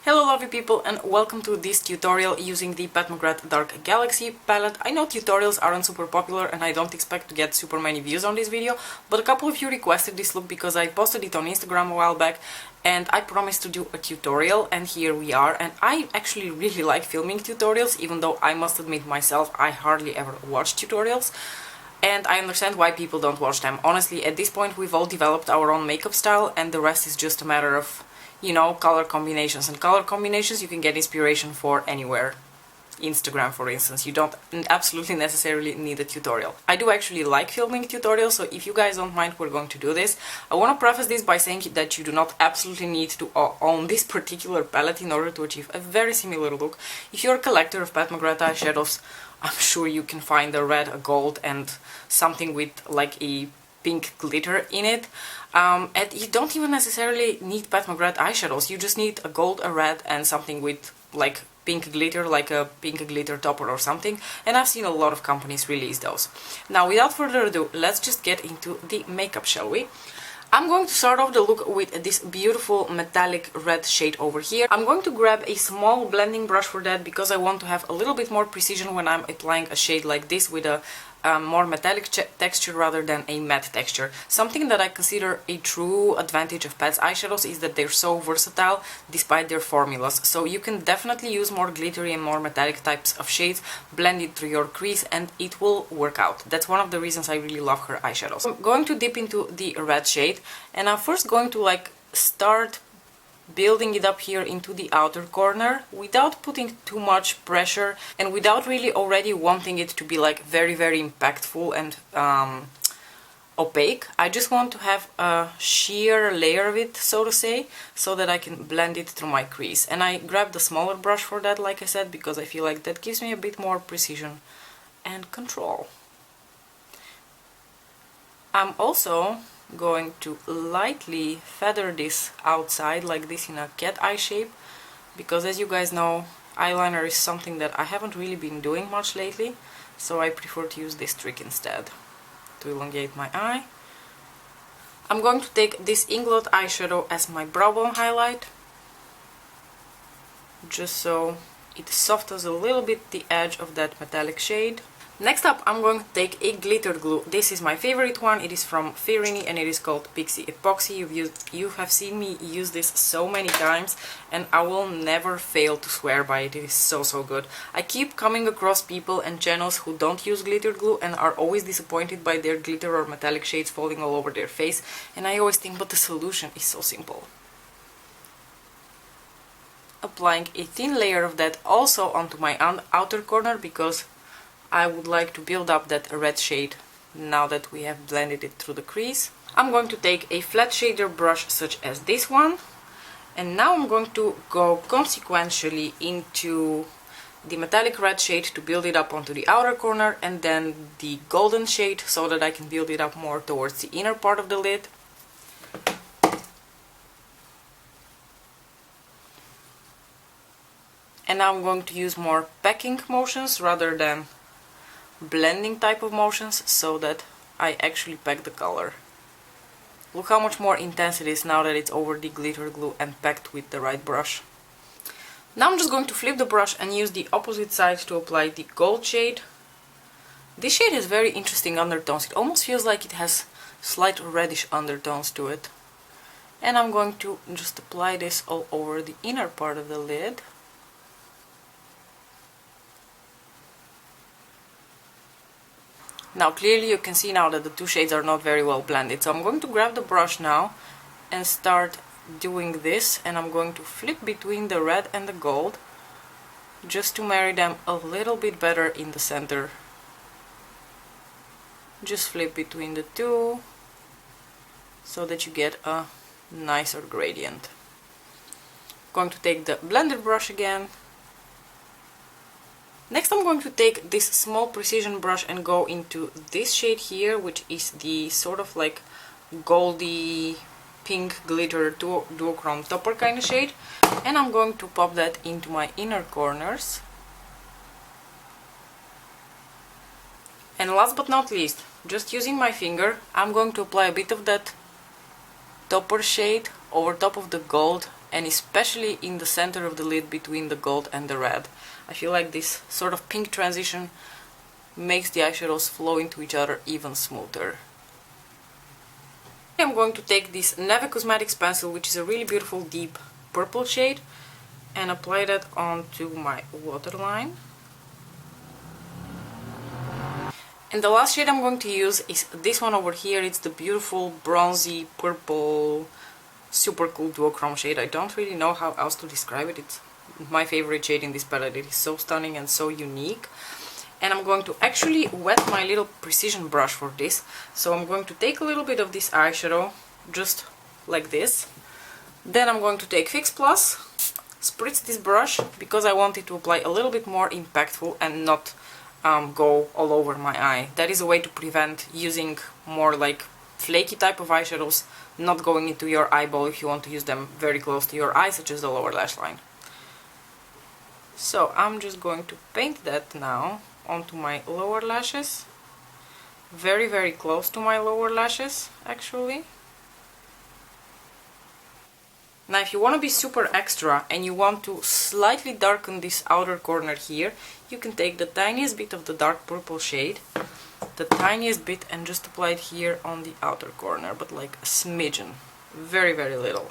Hello lovely people and welcome to this tutorial using the McGrath Dark Galaxy palette. I know tutorials aren't super popular and I don't expect to get super many views on this video, but a couple of you requested this look because I posted it on Instagram a while back and I promised to do a tutorial, and here we are. And I actually really like filming tutorials, even though I must admit myself I hardly ever watch tutorials. And I understand why people don't watch them. Honestly, at this point we've all developed our own makeup style and the rest is just a matter of, you know, color combinations. And color combinations you can get inspiration for anywhere. Instagram, for instance. You don't absolutely necessarily need a tutorial. I do actually like filming tutorials, so if you guys don't mind, we're going to do this. I want to preface this by saying that you do not absolutely need to own this particular palette in order to achieve a very similar look. If you're a collector of McGrath eyeshadows, I'm sure you can find a red, a gold, and something with like a pink glitter in it. And you don't even necessarily need McGrath eyeshadows, you just need a gold, a red, and something with like pink glitter, like a pink glitter topper or something, and I've seen a lot of companies release those. Now, without further ado, let's just get into the makeup, shall we? I'm going to start off the look with this beautiful metallic red shade over here. I'm going to grab a small blending brush for that because I want to have a little bit more precision when I'm applying a shade like this with a more metallic texture rather than a matte texture. Something that I consider a true advantage of Pat's eyeshadows is that they're so versatile despite their formulas. So you can definitely use more glittery and more metallic types of shades, blend it through your crease, and it will work out. That's one of the reasons I really love her eyeshadows. I'm going to dip into the red shade, and I'm first going to like start building it up here into the outer corner without putting too much pressure and without really already wanting it to be like very impactful and opaque. I just want to have a sheer layer of it, so to say, so that I can blend it through my crease. And I grabbed a smaller brush for that, like I said, because I feel like that gives me a bit more precision and control. I'm also going to lightly feather this outside like this in a cat eye shape, because as you guys know, eyeliner is something that I haven't really been doing much lately, so I prefer to use this trick instead to elongate my eye. I'm going to take this Inglot eyeshadow as my brow bone highlight, just so it softens a little bit the edge of that metallic shade. Next up, I'm going to take a glitter glue. This is my favorite one. It is from Ferini and it is called Pixie Epoxy. You have seen me use this so many times and I will never fail to swear by it. It is so good. I keep coming across people and channels who don't use glitter glue and are always disappointed by their glitter or metallic shades falling all over their face, and I always think, but the solution is so simple. Applying a thin layer of that also onto my outer corner because I would like to build up that red shade now that we have blended it through the crease. I'm going to take a flat shader brush such as this one, and now I'm going to go consequentially into the metallic red shade to build it up onto the outer corner, and then the golden shade so that I can build it up more towards the inner part of the lid. And now I'm going to use more packing motions rather than blending type of motions so that I actually pack the color. Look how much more intense it is now that it's over the glitter glue and packed with the right brush. Now I'm just going to flip the brush and use the opposite side to apply the gold shade. This shade has very interesting undertones. It almost feels like it has slight reddish undertones to it. And I'm going to just apply this all over the inner part of the lid. Now clearly you can see now that the two shades are not very well blended, so I'm going to grab the brush now and start doing this, and I'm going to flip between the red and the gold just to marry them a little bit better in the center. Just flip between the two so that you get a nicer gradient. I'm going to take the blender brush again. Next I'm going to take this small precision brush and go into this shade here, which is the sort of like goldy pink glitter duochrome topper kind of shade, and I'm going to pop that into my inner corners. And last but not least, just using my finger, I'm going to apply a bit of that topper shade over top of the gold and especially in the center of the lid between the gold and the red. I feel like this sort of pink transition makes the eyeshadows flow into each other even smoother. I'm going to take this Neve Cosmetics pencil, which is a really beautiful deep purple shade, and apply that onto my waterline. And the last shade I'm going to use is this one over here. It's the beautiful bronzy purple super cool duochrome shade. I don't really know how else to describe it. It's my favorite shade in this palette. It is so stunning and so unique. And I'm going to actually wet my little precision brush for this. So I'm going to take a little bit of this eyeshadow, just like this. Then I'm going to take Fix Plus, spritz this brush, because I want it to apply a little bit more impactful and not go all over my eye. That is a way to prevent using more like flaky type of eyeshadows not going into your eyeball if you want to use them very close to your eye, such as the lower lash line. So I'm just going to paint that now onto my lower lashes, very very close to my lower lashes actually. Now if you want to be super extra and you want to slightly darken this outer corner here, you can take the tiniest bit of the dark purple shade, the tiniest bit, and just apply it here on the outer corner, but like a smidgen, very very little.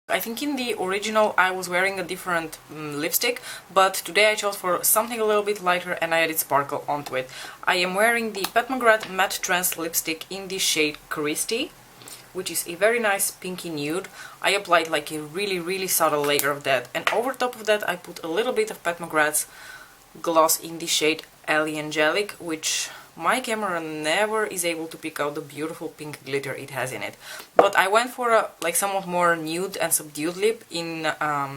I think in the original I was wearing a different lipstick, but today I chose for something a little bit lighter and I added sparkle onto it. I am wearing the Pat McGrath Matte Trance lipstick in the shade Christy, which is a very nice pinky nude. I applied like a really subtle layer of that, and over top of that I put a little bit of Pat McGrath's gloss in the shade Ellie Angelic, which my camera never is able to pick out the beautiful pink glitter it has in it. But I went for a like somewhat more nude and subdued lip in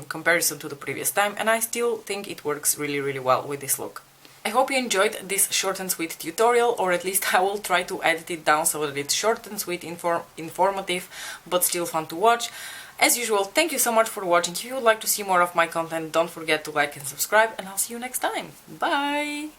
comparison to the previous time, and I still think it works really well with this look. I hope you enjoyed this short and sweet tutorial, or at least I will try to edit it down so that it's short and sweet, informative, but still fun to watch. As usual, thank you so much for watching. If you would like to see more of my content, don't forget to like and subscribe, and I'll see you next time. Bye!